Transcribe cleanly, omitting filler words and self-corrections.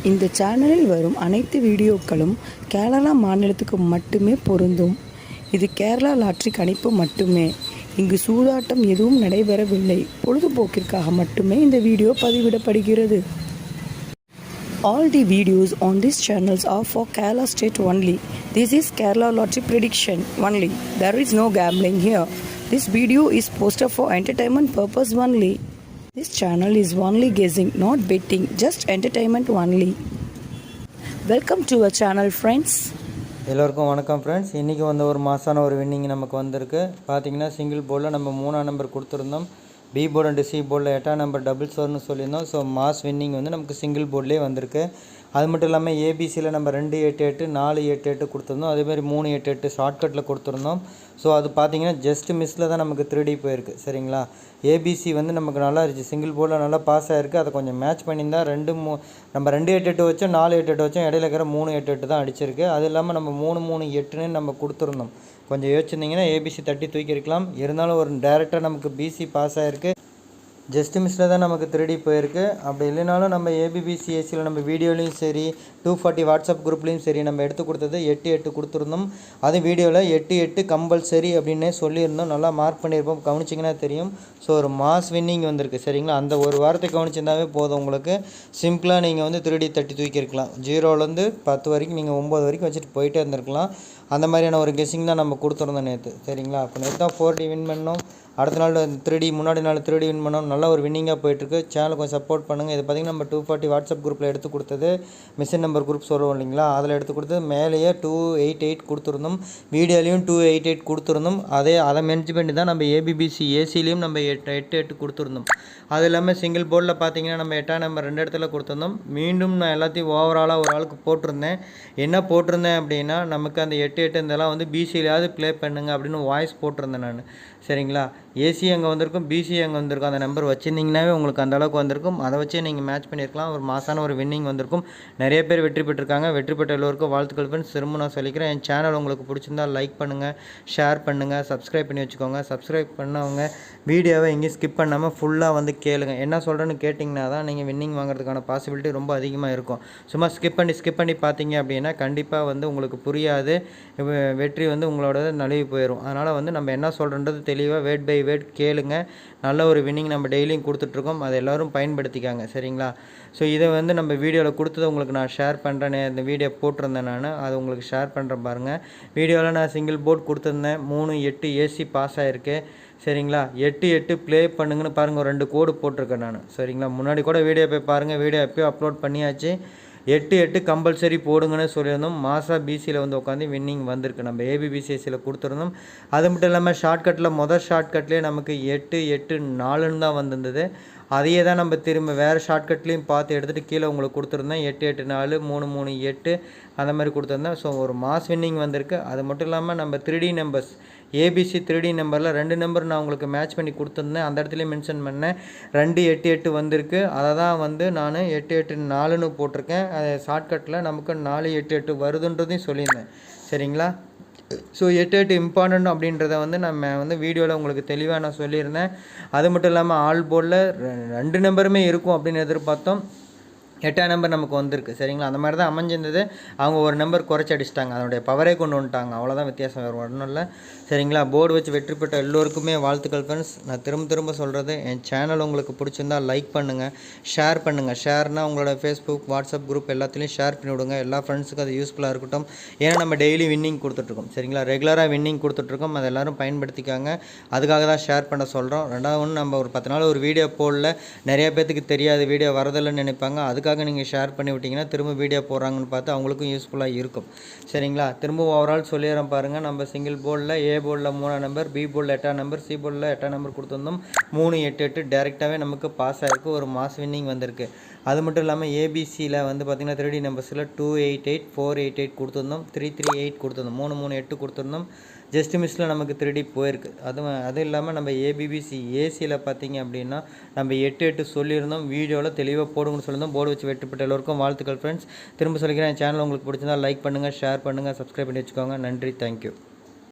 இந்த சேனலில் வரும் அனைத்து வீடியோக்களும் கேரளா மாநிலத்துக்கு மட்டுமே பொருந்தும். இது கேரளா லாட்டரி கணிப்பு மட்டுமே. இங்கு சூதாட்டம் எதுவும் நடைபெறவில்லை. பொழுதுபோக்கிற்காக மட்டுமே இந்த video பதிவிடப்படுகிறது. All the videos on these channels are for Kerala state only. This is Kerala lottery prediction only. There is no gambling here. This video is posted for entertainment purpose only. This channel is only guessing, not betting, just entertainment only. Welcome to our channel, friends. எல்லோருக்கும் வணக்கம் friends. இன்றைக்கி ஒரு மாசான ஒரு winning நமக்கு வந்திருக்கு. பார்த்திங்கன்னா single போர்டில் நம்ம 3ஆம் நம்பர் கொடுத்துருந்தோம். பி போர்டு அண்டு சி போர்டில் 8ஆம் நம்பர் டபுள் சோர்னு சொல்லியிருந்தோம். ஸோ மாஸ் வின்னிங் நமக்கு சிங்கிள் போர்ட்லேயே வந்திருக்கு. அது மட்டும் இல்லாமல் ஏபிசியில் நம்ம 288 488 கொடுத்துருந்தோம். அதேமாதிரி 388 ஷார்ட்கட்டில் கொடுத்துருந்தோம். ஸோ அது பார்த்திங்கன்னா ஜஸ்ட் மிஸ்ஸில் தான் நமக்கு 3D போயிருக்கு. சரிங்களா, ஏபிசி நமக்கு நல்லா இருந்துச்சு, சிங்கிள் போர்டில் நல்லா பாஸ் ஆகிருக்கு. அதை கொஞ்சம் மேட்ச் பண்ணியிருந்தால் நம்ம 288 வச்சோம் 488 வச்சோம், இடையில இருக்கிற 388 தான் அடிச்சிருக்கு. அது இல்லாமல் நம்ம 338ன்னு நம்ம கொடுத்துருந்தோம். கொஞ்சம் யோசிச்சிருந்தீங்கன்னா ஏபிசி தட்டி தூக்கியிருக்கலாம். இருந்தாலும் ஒரு டேரெக்டாக நமக்கு பிசி பாஸ் ஆகிருக்கு. ஜஸ்ட் மிஸ்ஸில் தான் நமக்கு 3D போயிருக்கு. அப்படி இல்லைனாலும் நம்ம ஏபிபிசிஎஸ்சியில் நம்ம வீடியோலையும் சரி 240 வாட்ஸ்அப் குரூப்லேயும் சரி நம்ம எடுத்து கொடுத்தது 8 கொடுத்துருந்தோம். அது வீடியோவில் 8 கம்பல்சரி அப்படின்னே சொல்லியிருந்தோம். நல்லா மார்க் பண்ணியிருப்போம், கவனிச்சிங்கன்னா தெரியும். ஸோ ஒரு மாஸ் வின்னிங் வந்திருக்கு. சரிங்களா, அந்த ஒரு வாரத்தை கவனிச்சிருந்தாவே போதும். உங்களுக்கு சிம்பிளாக நீங்கள் 3D தட்டி தூக்கியிருக்கலாம். 0லேருந்து 10 வரைக்கும் நீங்கள் 9 வரைக்கும் வச்சுட்டு போயிட்டே இருந்திருக்கலாம். அந்த மாதிரியான ஒரு கெஸ்ஸிங் தான் நம்ம கொடுத்துருந்தோம் நேற்று. சரிங்களா, அப்போ நேற்று தான் 4D வின் பண்ணோம். அடுத்த நாள் 3D, முன்னாடி நாள் 3D வின் பண்ணோம். நல்ல ஒரு வின்னிங்காக போயிட்டுருக்கு. சேனலுக்கு கொஞ்சம் சப்போர்ட் பண்ணுங்கள். இது பார்த்திங்கன்னா நம்ம 240 வாட்ஸ்அப் குரூப்பில் எடுத்து கொடுத்தது, மிஷின் நம்பர் குரூப் சொல்லுவோம் இல்லைங்களா, அதில் எடுத்து கொடுத்தது. மேலேயே 288 கொடுத்துருந்தோம், வீடியோலையும் 288 கொடுத்துருந்தோம். அதை மென்ஷன் பண்ணி தான் நம்ம ஏபிபிசி ஏசிலையும் நம்ம 8 கொடுத்துருந்தோம். அது இல்லாமல் சிங்கிள் போர்டில் பார்த்திங்கன்னா நம்ம 8ஆம் நம்பர் 2 இடத்துல கொடுத்துருந்தோம். மீண்டும் நான் எல்லாத்தையும் ஓவராலாக ஒரு ஆளுக்கு போட்டிருந்தேன். என்ன போட்டிருந்தேன் அப்படின்னா, நமக்கு அந்த 8 இதெல்லாம் பிசியிலாவது ப்ளே பண்ணுங்க அப்படின்னு வாய்ஸ் போட்டிருந்தேன் நான். சரிங்களா, ஏசி அங்கே வந்திருக்கும், பிசி அங்கே வந்திருக்கும். அந்த நம்பர் வச்சுருந்தீங்கன்னாவே உங்களுக்கு அந்தளவுக்கு வந்திருக்கும். அதை வச்சு நீங்கள் மேட்ச் பண்ணியிருக்கலாம். ஒரு மாசான ஒரு வின்னிங் வந்திருக்கும். நிறைய பேர் வெற்றி பெற்றிருக்காங்க. வெற்றி பெற்ற எல்லோருக்கும் வாழ்த்துக்கள் ஃப்ரெண்ட்ஸ். திரும்ப நான் சொல்லிக்கிறேன், என் சேனல் உங்களுக்கு பிடிச்சிருந்தால் லைக் பண்ணுங்கள், ஷேர் பண்ணுங்கள், சப்ஸ்கிரைப் பண்ணி வச்சுக்கோங்க. சப்ஸ்கிரைப் பண்ணவங்க வீடியோவை எங்கேயும் ஸ்கிப் பண்ணாமல் ஃபுல்லாக கேளுங்க. என்ன சொல்கிறேன்னு கேட்டிங்கன்னா தான் நீங்கள் வின்னிங் வாங்குறதுக்கான பாசிபிலிட்டி ரொம்ப அதிகமாக இருக்கும். சும்மா ஸ்கிப் பண்ணி பார்த்தீங்க அப்படின்னா கண்டிப்பாக உங்களுக்கு புரியாது, வெற்றி உங்களோட நழுவி போயிடும். அதனால் நம்ம என்ன சொல்கிறன்றது தெளிவாக வேர்ட் பை வேர்ட் கேளுங்க. நல்ல ஒரு வின்னிங் நம்ம டெய்லியும் கொடுத்துட்ருக்கோம். அதை எல்லோரும் பயன்படுத்திக்காங்க. சரிங்களா, ஸோ இதை நம்ம வீடியோவில் கொடுத்ததை உங்களுக்கு நான் ஷேர் பண்ணுறேன். இந்த வீடியோ போட்டிருந்தேன் நான், அதை உங்களுக்கு ஷேர் பண்ணுறேன் பாருங்கள். வீடியோவில் நான் சிங்கிள் போர்ட் கொடுத்துருந்தேன். 3-8 ஏசி பாஸ் ஆகிருக்கு. சரிங்களா, 8 ப்ளே பண்ணுங்கன்னு பாருங்கள், ஒரு 2 கோடு போட்டிருக்கேன் நான். சரிங்களா, முன்னாடி கூட வீடியோ போய் பாருங்கள், வீடியோ எப்போயோ அப்லோட் பண்ணியாச்சு. 8 கம்பல்சரி போடுங்கன்னு சொல்லியிருந்தோம். மாசா பிசியில் உட்காந்து வின்னிங் வந்திருக்கு. நம்ம ஏபிபிசிஎஸ்சியில் கொடுத்துருந்தோம். அது மட்டும் இல்லாமல் ஷார்ட்கட்டில் ஷார்ட்கட்லேயே நமக்கு 8-4ன்னு தான் வந்திருந்தது. அதையே தான் நம்ம திரும்ப வேறு ஷார்ட்கட்லேயும் பார்த்து எடுத்துகிட்டு கீழே உங்களுக்கு கொடுத்துருந்தேன். 8-4 3-3-8 அந்த மாதிரி கொடுத்துருந்தேன். ஸோ ஒரு மாஸ் வின்னிங் வந்திருக்கு. அது மட்டும் இல்லாமல் நம்ம 3D நம்பர்ஸ் ஏபிசி 3D நம்பரில் 2 நம்பர் நான் உங்களுக்கு மேட்ச் பண்ணி கொடுத்துருந்தேன். அந்த இடத்துலையும் மென்ஷன் பண்ணேன். 2-8-8 வந்திருக்கு. அதை தான் நான் 8-8-4ன்னு போட்டிருக்கேன். அது ஷார்ட்கட்டில் நமக்கு 4-8-8 வருதுன்றதையும் சொல்லியிருந்தேன். சரிங்களா, ஸோ 8 இம்பார்ட்டண்ட் அப்படின்றத நம்ம வீடியோவில் உங்களுக்கு தெளிவாக நான் சொல்லியிருந்தேன். அது மட்டும் இல்லாமல் ஆல் போர்டில் 2 நம்பருமே இருக்கும் அப்படின்னு எதிர்பார்த்தோம். 8ஆம் நம்பர் நமக்கு வந்திருக்கு. சரிங்களா, அந்த மாதிரி தான் அமைஞ்சிருந்தது. அவங்க ஒரு நம்பர் குறைச்சி அடிச்சிட்டாங்க, அதனுடைய பவரே கொண்டு வந்துட்டாங்க. அவ்வளோதான் வித்தியாசம், வேறு ஒன்றும் இல்லை. சரிங்களா, போர்டு வச்சு வெற்றி பெற்ற எல்லோருக்குமே வாழ்த்துக்கள் ஃப்ரெண்ட்ஸ். நான் திரும்ப சொல்கிறது, என் சேனல் உங்களுக்கு பிடிச்சிருந்தால் லைக் பண்ணுங்கள், ஷேர் பண்ணுங்கள். ஷேர்னால் உங்களோட ஃபேஸ்புக் வாட்ஸ்அப் குரூப் எல்லாத்துலேயும் ஷேர் பண்ணி விடுங்க. எல்லா ஃப்ரெண்ட்ஸுக்கும் அது யூஸ்ஃபுல்லாக இருக்கட்டும். ஏன்னா நம்ம டெய்லி வின்னிங் கொடுத்துட்ருக்கோம். சரிங்களா, ரெகுலராக வின்னிங் கொடுத்துட்ருக்கோம். அதை எல்லோரும் பயன்படுத்திக்காங்க. அதுக்காக தான் ஷேர் பண்ண சொல்கிறோம். ரெண்டாவது நம்ம ஒரு 10 நாள் ஒரு வீடியோ போடல, நிறைய பேத்துக்கு தெரியாது, வீடியோ வரதில்லைன்னு நினைப்பாங்க. அதுக்காக நீங்கள் ஷேர் பண்ணி விட்டிங்கன்னா திரும்ப வீடியோ போடுறாங்கன்னு பார்த்து அவங்களுக்கும் யூஸ்ஃபுல்லாக இருக்கும். சரிங்களா, திரும்ப ஓவரால் சொல்லிடுறேன் பாருங்கள். நம்ம சிங்கிள் போர்டில் ஏ போர்டில் 3ஆம் நம்பர், பி போர்டில் 8ஆம் நம்பர், சி போர்டில் 8ஆம் நம்பர் கொடுத்துருந்தோம். 3-8 டேரெக்டாகவே நமக்கு பாஸ் ஆகிருக்கு. ஒரு மாஸ் வின்னிங் வந்திருக்கு. அது மட்டும் இல்லாமல் ஏபிசியில் பார்த்திங்கன்னா 3D நம்பர்ஸில் 288 488 கொடுத்துருந்தோம், 338 கொடுத்துருந்தோம், 338 கொடுத்துருந்தோம். ஜஸ்ட் மிஸ்ஸில் நமக்கு 3D போயிருக்கு. அது இல்லாமல் நம்ம ஏபிபிசி ஏசியில் பார்த்திங்க அப்படின்னா நம்ம 8 சொல்லியிருந்தோம். வீடியோவில் தெளிவாக போடுங்கன்னு சொல்லியிருந்தோம். போர்டு வச்சு வெற்றிப்பட்ட எல்லோருக்கும் வாழ்த்துக்கள் ஃப்ரெண்ட்ஸ். திரும்ப சொல்லிக்கிறேன், என் சேனல் உங்களுக்கு பிடிச்சிருந்தால் லைக் பண்ணுங்கள், ஷேர் பண்ணுங்கள், சப்ஸ்கிரைப் பண்ணி வச்சுக்கோங்க. நன்றி, தேங்க்யூ.